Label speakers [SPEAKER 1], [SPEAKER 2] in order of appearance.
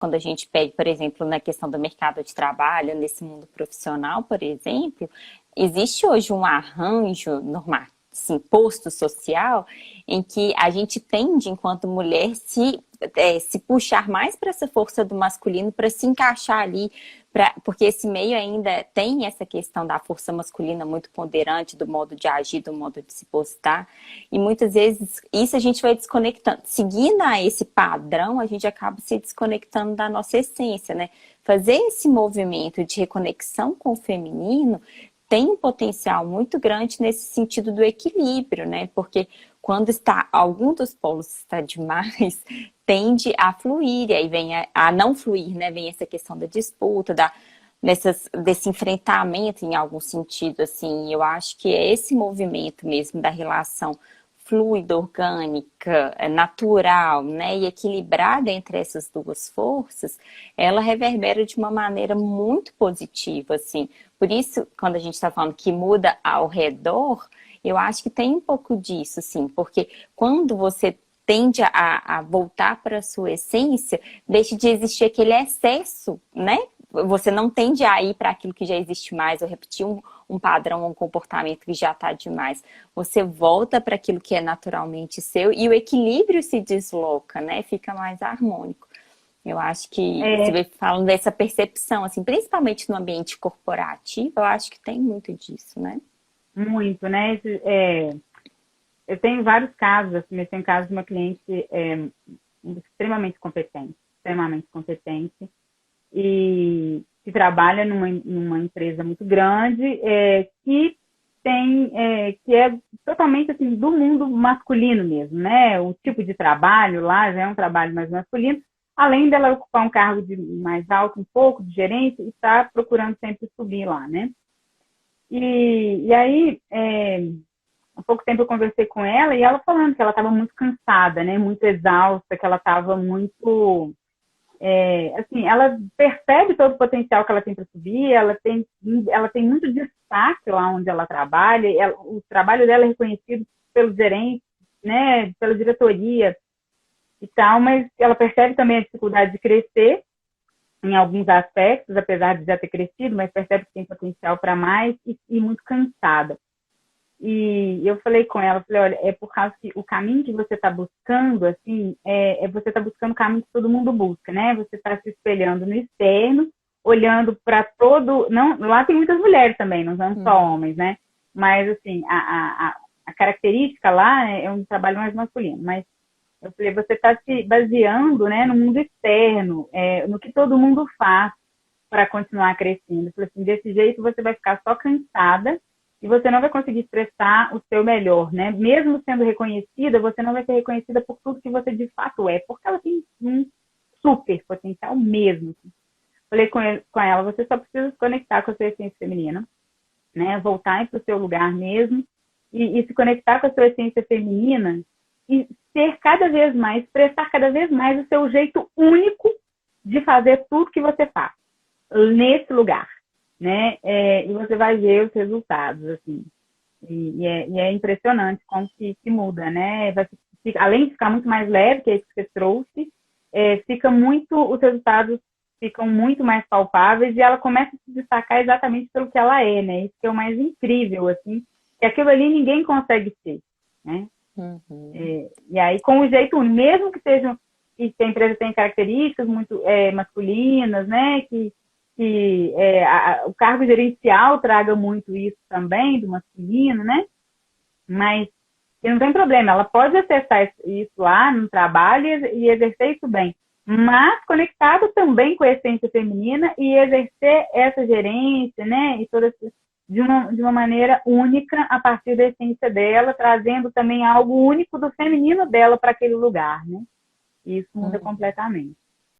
[SPEAKER 1] quando a gente pega, por exemplo, na questão do mercado de trabalho, nesse mundo profissional, por exemplo, existe hoje um arranjo normal, assim, posto social, em que a gente tende, enquanto mulher, se puxar mais para essa força do masculino, para se encaixar ali, porque esse meio ainda tem essa questão da força masculina muito ponderante, do modo de agir, do modo de se postar, e muitas vezes isso a gente vai desconectando. Seguindo a esse padrão, a gente acaba se desconectando da nossa essência, né? Fazer esse movimento de reconexão com o feminino tem um potencial muito grande nesse sentido do equilíbrio, né? Porque quando algum dos polos está demais, tende a fluir, e aí vem a não fluir, né? Vem essa questão da disputa, desse enfrentamento em algum sentido, assim. Eu acho que é esse movimento mesmo da relação fluida, orgânica, natural, né, e equilibrada entre essas duas forças, ela reverbera de uma maneira muito positiva, assim. Por isso, quando a gente está falando que muda ao redor, eu acho que tem um pouco disso, assim, porque quando você tende a voltar para a sua essência, deixa de existir aquele excesso, né? Você não tende a ir para aquilo que já existe mais, ou repetir um padrão, um comportamento que já está demais. Você volta para aquilo que é naturalmente seu e o equilíbrio se desloca, né? Fica mais harmônico. Eu acho que, você vem falando dessa percepção, assim, principalmente no ambiente corporativo, eu acho que tem muito disso, né?
[SPEAKER 2] Muito, né? Eu tenho vários casos, assim, eu tenho casos de uma cliente extremamente competente, e que trabalha numa empresa muito grande, que é totalmente assim, do mundo masculino mesmo, né? O tipo de trabalho lá já é um trabalho mais masculino, além dela ocupar um cargo mais alto, um pouco de gerente, e está procurando sempre subir lá, né? E aí, há pouco tempo eu conversei com ela e ela falando que ela estava muito cansada, né? Muito exausta, que ela estava muito... assim, ela percebe todo o potencial que ela tem para subir, ela tem muito destaque lá onde ela trabalha, o trabalho dela é reconhecido pelo gerente, né? Pela diretoria e tal, mas ela percebe também a dificuldade de crescer em alguns aspectos, apesar de já ter crescido, mas percebe que tem potencial para mais e muito cansada. E eu falei com ela, falei, olha, é por causa que o caminho que você está buscando, assim, você está buscando o caminho que todo mundo busca, né? Você está se espelhando no externo, olhando para todo... Não, lá tem muitas mulheres também, não são só homens, né? Mas, assim, a característica lá é um trabalho mais masculino. Mas eu falei, você está se baseando, né, no mundo externo, no que todo mundo faz para continuar crescendo. Eu falei assim, desse jeito você vai ficar só cansada e você não vai conseguir expressar o seu melhor, né? Mesmo sendo reconhecida, você não vai ser reconhecida por tudo que você de fato é, porque ela tem um super potencial mesmo. Falei com ela, você só precisa se conectar com a sua essência feminina, né? Voltar para o seu lugar mesmo e se conectar com a sua essência feminina e ser cada vez mais, expressar cada vez mais o seu jeito único de fazer tudo que você faz nesse lugar, né? E você vai ver os resultados, assim. E é impressionante como que muda, né? Além de ficar muito mais leve, que é isso que você trouxe, os resultados ficam muito mais palpáveis e ela começa a se destacar exatamente pelo que ela é, né? Isso que é o mais incrível, assim, que aquilo ali ninguém consegue ser, né? E aí, com o jeito único, mesmo que a empresa tenha características muito masculinas, né? O cargo gerencial traga muito isso também, do masculino, né? Mas não tem problema, ela pode acessar isso lá no trabalho e exercer isso bem, mas conectado também com a essência feminina e exercer essa gerência, né? E toda de uma maneira única a partir da essência dela, trazendo também algo único do feminino dela para aquele lugar, né? E isso muda completamente.